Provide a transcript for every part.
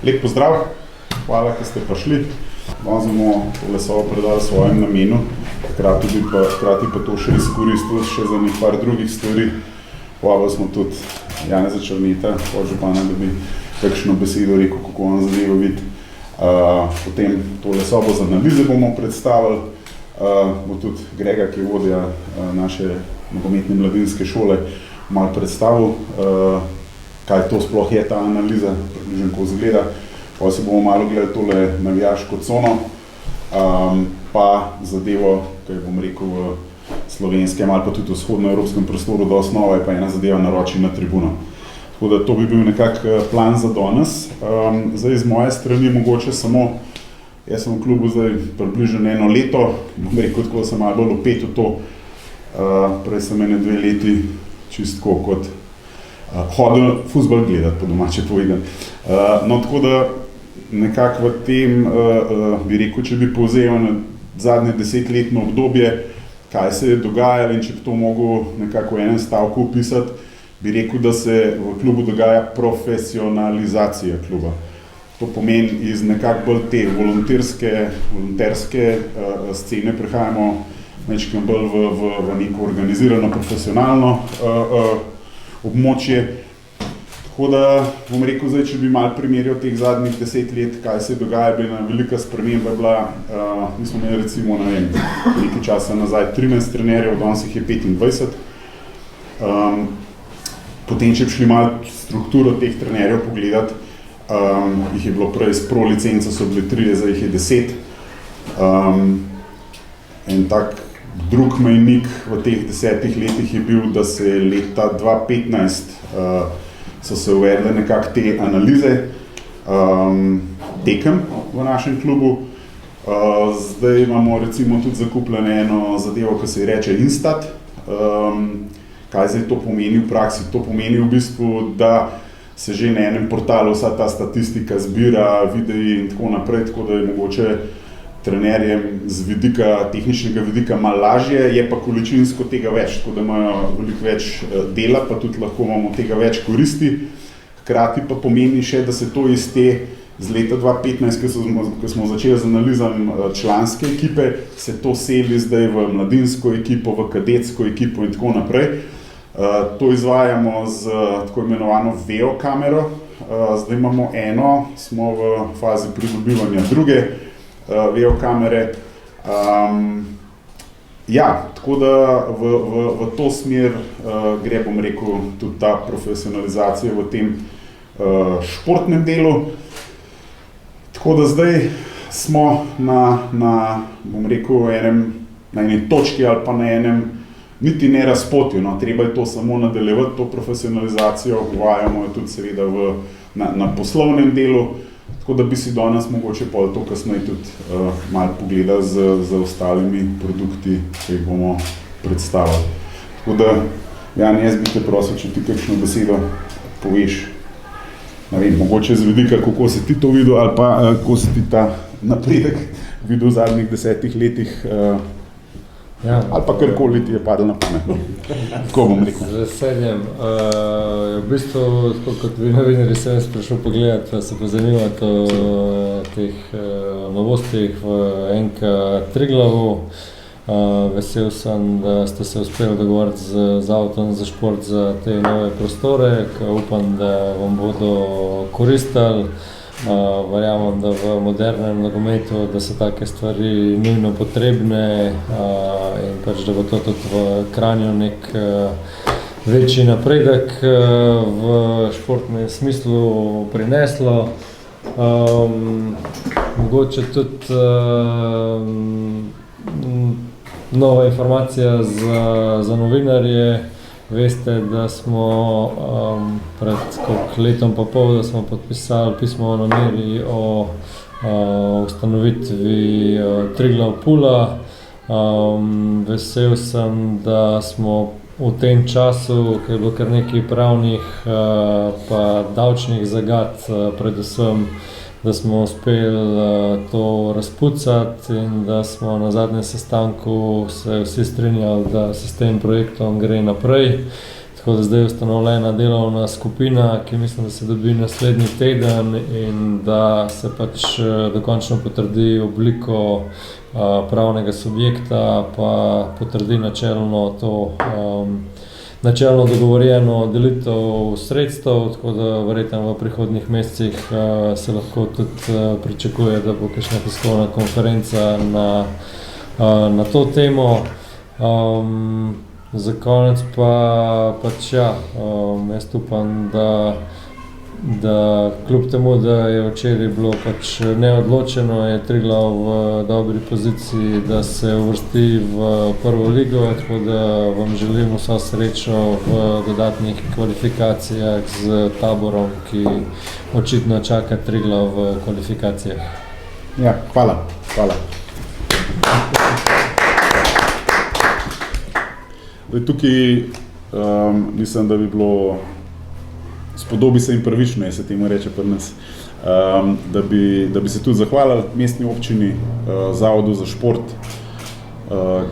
Lep pozdrav, hvala, da ste prišli. Danes bomo tole sobo predali svojim namenu, hkrati pa to še izkoristili še za nekaj par drugih stvari. Povabili smo tudi Janeza Črneta, podžupana, da bi kakšno besedo rekel, kako on zadevo vidi. Potem tole sobo za analize bomo predstavili. Bo tudi Grega, ki je vodja naše nogometne mladinske šole, malo predstavil, kaj to sploh je ta analiza, približno ko izgleda. Pa se bomo malo gledali tole navijaško cono, pa zadevo, kaj bom rekel, v slovenskem ali pa tudi v vzhodnoevropskem prostoru do osnove, pa ena zadeva naroči na tribuno. Tako da to bi bil nekak plan za danes. Zdaj z moje strani mogoče samo, jaz sem v klubu zdaj približno 1 leto, bom rekel, tako sem malo bolj vpet v to. Prej sem 2 leti čistko kot hodil fuzbal gledati, po domače povedan. No, tako da nekako v tem, bi rekel, če bi povzel na zadnje 10-letno obdobje, kaj se je dogajalo in če bi to mogel nekako v enem stavku opisati, bi rekel, da se v klubu dogaja profesionalizacija kluba. To pomeni, iz nekako bolj te volonterske scene prihajamo nekaj bolj v neko organizirano, profesionalno območje. Tako da bom rekel zdaj, če bi malo primerjal teh zadnjih 10 let, kaj se dogaja, bi ena velika sprememba bila, mi smo imeli recimo, nekaj časa nazaj 13 trenerjev, danes jih je 25. Potem, če bi šli malo strukturo teh trenerjev pogledati, jih je bilo prej s pro licence, so bili 3, zdaj jih je 10. En tak drug mejnik v teh 10 letih je bil, da se leta 2015 so se uvedle nekako te analize tekem v našem klubu. Zdaj imamo recimo tudi zakupljeno eno zadevo, ki se reče Instat. Kaj zdaj to pomeni v praksi? To pomeni v bistvu, da se že na enem portalu vsa ta statistika zbira, videi in tako naprej, tako da je mogoče trenerjem z tehničnega vidika malo lažje, je pa količinsko tega več, tako da imajo veliko več dela, pa tudi lahko imamo tega več koristi. Hkrati pa pomeni še, da se to iz te z leta 2015, ko smo začeli z analizam članske ekipe, se to seli zdaj v mladinsko ekipo, v kadetsko ekipo in tako naprej. To izvajamo z tako imenovano VEO kamero. Zdaj imamo eno, smo v fazi pridobivanja druge VEO kamere. Tako da v to smer gre, bom rekel, tudi ta profesionalizacija v tem športnem delu. Tako da zdaj smo bom rekel, na eni točki ali pa na enem niti ne razpotju, no, treba je to samo nadaljevati, to profesionalizacijo, uvajamo jo tudi seveda na poslovnem delu, tako da bi si danes mogoče pol to kasneje tudi malo pogledali z ostalimi produkti, ki jih bomo predstavili. Tako da, Jan, jaz bi te prosil, če ti kakšno besedo poveš, ne vem, mogoče z vidika, kako si ti to videl ali pa kako si ti ta napredek videl v zadnjih 10 letih, ali pa karkoli ti je padlo na pamet. Tako bom rekel. Z veseljem. V bistvu, kot vi novinarji, sem prišel pogledati, se pozanimati o teh novostih v NK Triglavu. Vesel sem, da ste se uspeli dogovoriti z Zavodom za šport za te nove prostore, ki upam, da vam bodo koristili. Verjamem, da v modernem nogometu, da so take stvari nujno potrebne in pač, da bo to tudi v Kranju nek večji napredek v športnem smislu prineslo. Mogoče tudi nova informacija za novinarje. Veste, da smo pred letom pa pol, da smo podpisali pismo o nameri o ustanovitvi Triglav Pula. Vesel sem, da smo v tem času, ko je bilo kar nekaj pravnih pa davčnih zagat, predvsem, da smo uspeli to razpucati in da smo na zadnjem sestanku se vsi strinjali, da se s tem projektom gre naprej. Tako Tako da zdaj je ustanovljena delovna skupina, ki mislim, da se dobi naslednji teden in da se pač dokončno potrdi obliko pravnega subjekta, pa potrdi načelno dogovorjeno delitev sredstev, tako da verjetno v prihodnjih mesecih se lahko tudi pričakuje, da bo kakšna tiskovna konferenca na to temo. Za konec pa pač jaz upam, da kljub temu, da je včeraj bilo pač neodločeno, je Triglav v dobri poziciji, da se uvrsti v prvo ligo, tako da vam želim vso srečo v dodatnih kvalifikacijah z Taborom, ki očitno čaka Triglav v kvalifikacijah. Ja, hvala. Tukaj mislim, da bi bilo, spodobi se jim pravično, se temu reče pri nas, da bi se tudi zahvalili mestni občini, Zavodu za šport,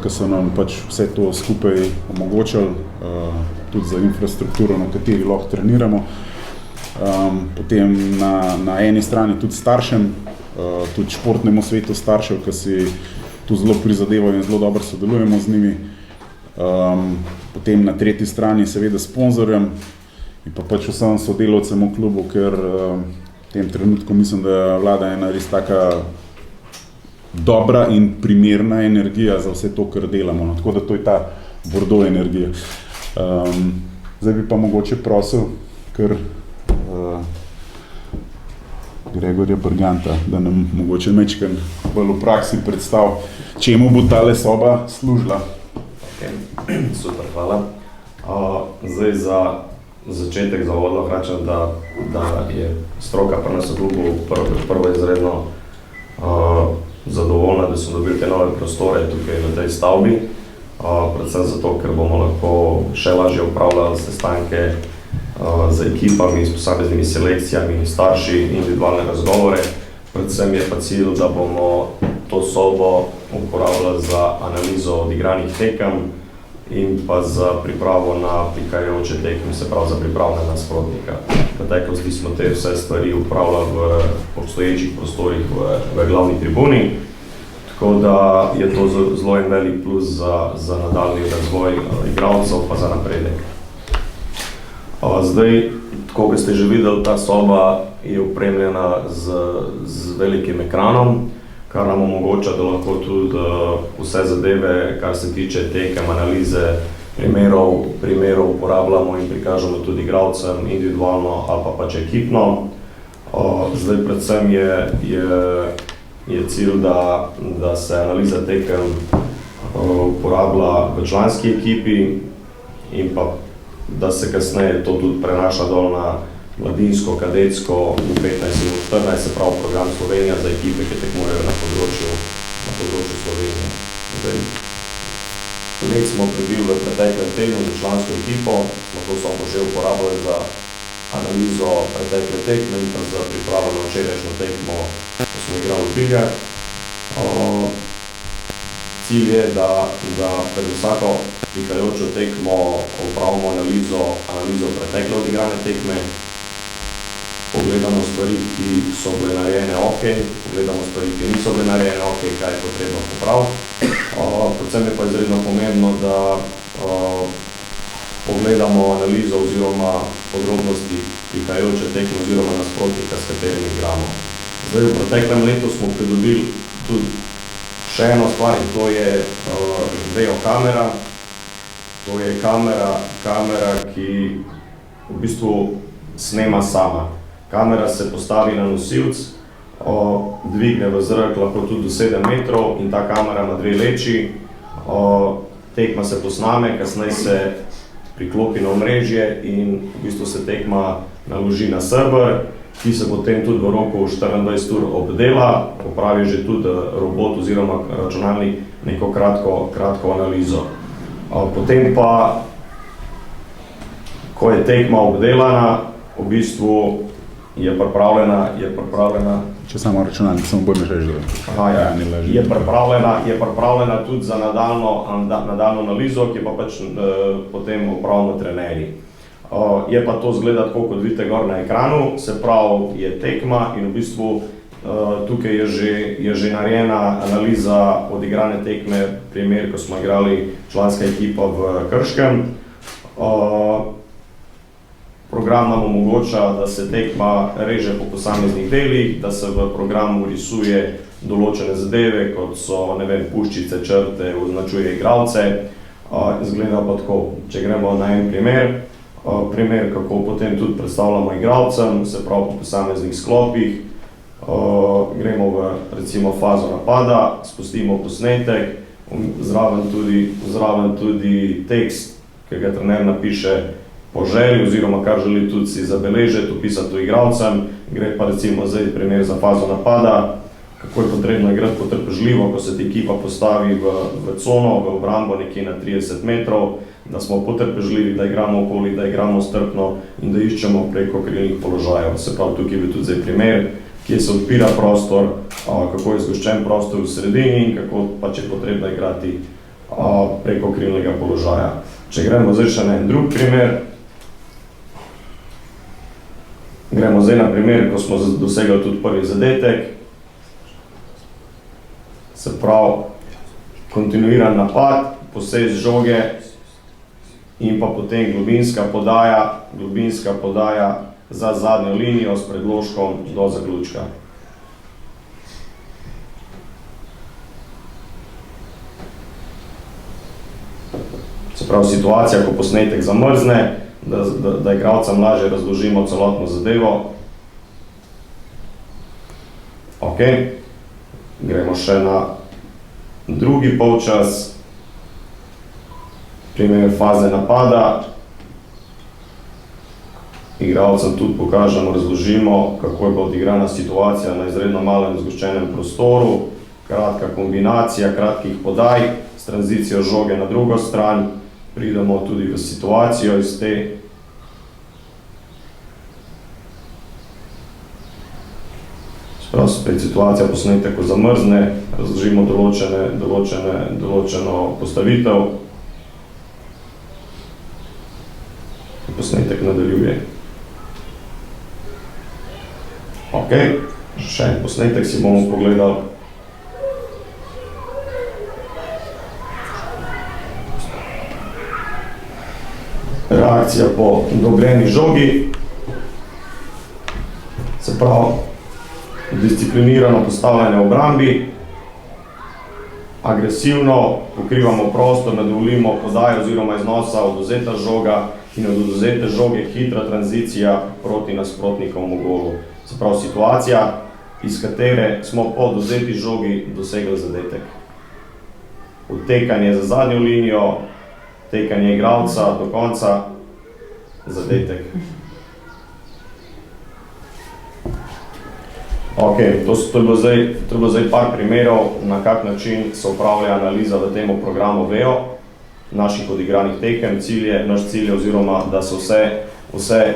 ki so nam pač vse to skupaj omogočili, tudi za infrastrukturo, na kateri lahko treniramo. Potem na eni strani tudi staršem, tudi športnemu svetu staršev, ki si tu zelo prizadevajo in zelo dobro sodelujemo z njimi. Potem na tretji strani seveda sponzorjem in pa pač vsem sodelavcem v klubu, ker v tem trenutku mislim, da vlada ena res taka dobra in primerna energija za vse to, kar delamo. No, tako da to je ta Bordeaux energija. Zdaj bi pa mogoče prosil kar Gregorja Berganta, da nam mogoče mečken bolj v praksi predstav, čemu bo tale soba služila. Super, hvala. Zdaj za začetek zavodno rečem, da je stroka pri nas v klubu prvo izredno zadovoljna, da so dobili te nove prostore tukaj v tej stavbi. Predvsem zato, ker bomo lahko še lažje upravljali sestanke z ekipami, s posameznimi selekcijami, starši, individualne razgovore. Predvsem je pa cilj, da bomo to sobo uporabljali za analizo odigranih tekem in pa za pripravo na prihajajoče tekme, se pravi za pripravo na nasprotnika. V preteklosti smo te vse stvari upravljali v obstoječih prostorih v glavni tribuni, tako da je to zelo en velik plus za nadaljni razvoj igralcev pa za napredek. Zdaj, tako kot ste že videli, ta soba je opremljena z velikim ekranom, kar nam omogoča, da lahko tudi vse zadeve, kar se tiče tekem, analize, primerov uporabljamo in prikažemo tudi igralcem individualno ali pa pač ekipno. Zdaj predvsem je cilj, da se analiza tekem uporablja v članski ekipi in pa da se kasneje to tudi prenaša dol na mladinsko, kadetsko, U15 in U14, se pravi program Slovenija za ekipe, ki tekmujejo na področju Slovenije. Zdaj, led smo prebili v preteklem tednu za člansko ekipo, smo to sobo že uporabljali za analizo pretekle tekme in pa za pripravo na včerajšnjo tekmo, ko smo igrali v Biljah. Cilj je, da pred vsako prihajajočo tekmo opravimo analizo pretekle odigrane tekme, pogledamo stvari, ki so bile narejene pogledamo stvari, ki niso bile narejene kaj je potrebno popraviti. Predvsem je pa izredno pomembno, da pogledamo analizo oziroma podrobnosti prihajajoče tekme oziroma nasprotnika, s katerim igramo. Zdaj, v preteklem letu smo pridobili tudi še eno stvar in to je video kamera. To je kamera, ki v bistvu snema sama. Kamera se postavi na nosilc, dvigne v zrak lahko tudi do 7 metrov in ta kamera ima 2 leči. Tekma se posname, kasneje se priklopi na omrežje in v bistvu se tekma naloži na server, ki se potem tudi v roku 24 ur obdela, opravi že tudi robot oziroma računalnik neko kratko analizo. Potem pa, ko je tekma obdelana, v bistvu je pripravljena če samo računalnik, samo bolj ne že. Je pripravljena tudi za nadaljno analizo, ki pa pač potem opravimo trenerji. Je pa to zgleda tako, kot vidite gor na ekranu, se pravi, je tekma in v bistvu tukaj je že narejena analiza odigrane tekme, primer, ko smo igrali članska ekipa v Krškem. Program nam omogoča, da se tekma reže po posameznih delih, da se v programu risuje določene zadeve, kot so, ne vem, puščice, črte, označuje igralce. Izgleda pa tako, če gremo na en primer, kako potem tudi predstavljamo igralcem, se pravi po posameznih sklopih. Gremo v recimo fazo napada, spustimo posnetek, zraven tudi tekst, ki ga trener napiše po želji oziroma kar želi tudi si zabeležiti, opisati to igralcem. Gre pa recimo zdaj primer za fazo napada, kako je potrebno igrati potrpežljivo, ko se ti ekipa postavi v cono, v obrambo nekje na 30 metrov, da smo potrpežljivi, da igramo okoli, da igramo strpno in da iščemo preko krilnih položajev. Se pravi, tukaj bi tudi zdaj primer, kje se odpira prostor, kako je zgoščen prostor v sredini in kako pač je potrebno igrati preko krilnega položaja. Če gremo zdaj še na en drug primer, gremo zdaj na primer, ko smo dosegli tudi prvi zadetek. Se pravi, kontinuiran napad, posez žoge in pa potem globinska podaja za zadnjo linijo s predložkom do zaključka. Se pravi, situacija, ko posnetek zamrzne, da igralcem lažje razložimo celotno zadevo. Ok, gremo še na drugi polčas, primer faze napada. Igralcem tudi pokažemo, razložimo, kako je bila odigrana situacija na izredno malem zgoščenem prostoru, kratka kombinacija kratkih podaj s tranzicijo žoge na drugo stran. Pridemo tudi v situacijo iz te. Sprav spet situacija posnetek, ko zamrzne, razložimo določeno postavitev. Posnetek nadaljuje. Ok, še en posnetek si bomo pogledali. Reakcija po dobljeni žogi, se pravi, disciplinirano postavljanje v obrambi, agresivno pokrivamo prostor, ne dovolimo podaje oziroma iznosa, odvzeta žoga in od odvzete žoge hitra tranzicija proti nasprotnikovemu golu. Se pravi, situacija, iz katere smo po odvzeti žogi dosegli zadetek. Odtekanje za zadnjo linijo, tekanje igralca do konca, zadetek. Ok, to je bilo zdaj par primerov, na kak način se upravlja analiza v temu programu VEO, naših odigranih tekem. Naš cilj je oziroma, da se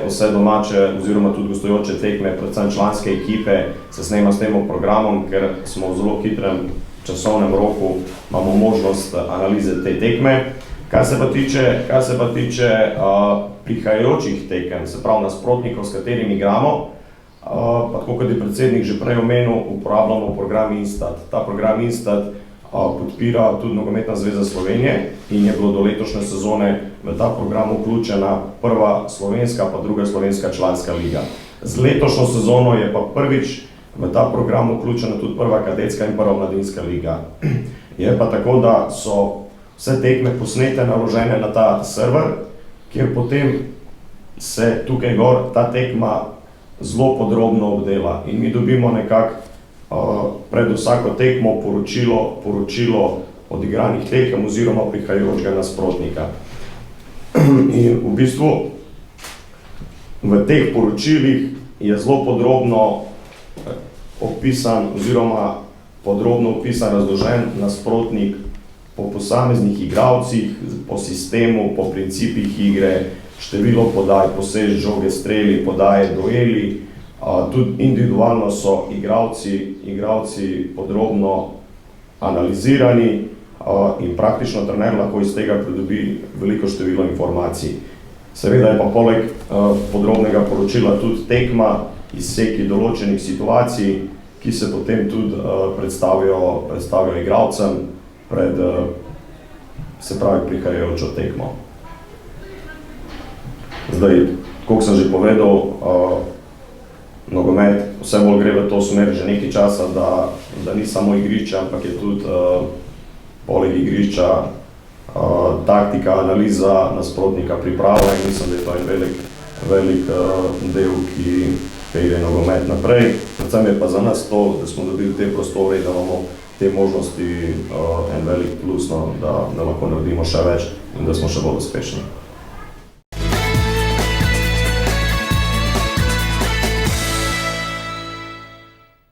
vse domače oziroma tudi gostujoče tekme, predvsem članske ekipe, se snema s tem programom, ker smo v zelo hitrem časovnem roku, imamo možnost analize te tekme. Kar se pa tiče prihajajočih tekem, se pravi nasprotnikov, s katerimi igramo, pa tako kot je predsednik že prej omenil, uporabljamo program Instat. Ta program Instat podpira tudi Nogometna zveza Slovenije in je bilo do letošnje sezone v ta program vključena prva slovenska pa druga slovenska članska liga. Z letošnjo sezono je pa prvič v ta program vključena tudi prva kadetska in prva mladinska liga. Je pa tako, da so vse tekme posnete, naložene na ta server, kjer potem se tukaj gor ta tekma zelo podrobno obdela in mi dobimo nekako pred vsako tekmo poročilo odigranih tekem oziroma prihajajočega nasprotnika. In v bistvu v teh poročilih je zelo podrobno opisan oziroma podrobno opisan, razložen nasprotnik po posameznih igralcih, po sistemu, po principih igre, število podaj, posez žoge, streli, podaje, dueli, Tudi individualno so igralci podrobno analizirani in praktično trener lahko iz tega pridobi veliko število informacij. Seveda je pa poleg podrobnega poročila tudi tekma, izseki določenih situacij, ki se potem tudi predstavijo igralcem pred prihajajočo tekmo. Zdaj, kot sem že povedal, nogomet vse bolj gre v to smer že nekaj časa, da ni samo igrišče, ampak je tudi poleg igrišča taktika, analiza nasprotnika, priprava in mislim, da je to en velik del, ki pelje nogomet naprej. Predvsem je pa za nas to, da smo dobili te prostore, da imamo te možnosti en velik plus, da lahko naredimo še več in da smo še bolj uspešni.